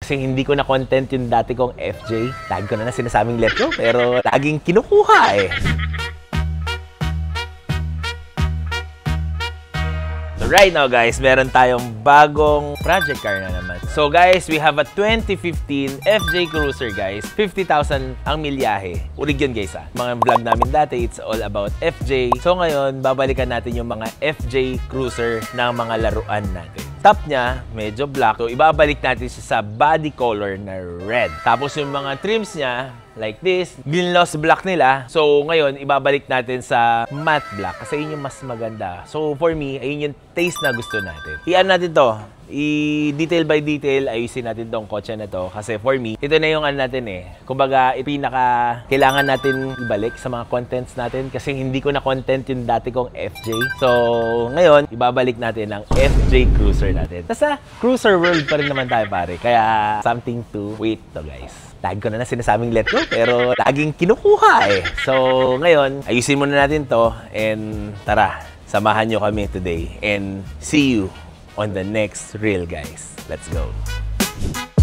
Kasi hindi ko na content yung dati kong FJ. Lagi ko na sinasabing let go, pero laging kinukuha eh. So right now guys, meron tayong bagong project car na naman. So guys, we have a 2015 FJ Cruiser guys. 50,000 ang milyahe. Urig yun guys ah. Mga vlog namin dati, it's all about FJ. So ngayon, babalikan natin yung mga FJ Cruiser ng mga laruan natin. Top niya, medyo black. So ibabalik natin siya sa body color na red. Tapos yung mga trims niya, like this, gloss black nila. So ngayon, ibabalik natin sa matte black kasi yun yung mas maganda. So for me, ayun yung taste na gusto natin. I-ano natin to, i-detail by detail, ayusin natin tong kotse na to. Kasi for me, ito na yung ano natin eh. Kumbaga, pinaka kailangan natin ibalik sa mga contents natin kasi hindi ko na content yung dati kong FJ. So ngayon, ibabalik natin ang FJ Cruiser natin. Nasa Cruiser World pa rin naman tayo pare. Kaya something to wait to guys. Lagi ko na sinasabing let go, pero laging kinukuha eh. So, ngayon, ayusin muna natin to and tara, samahan nyo kami today and see you on the next reel, guys. Let's go!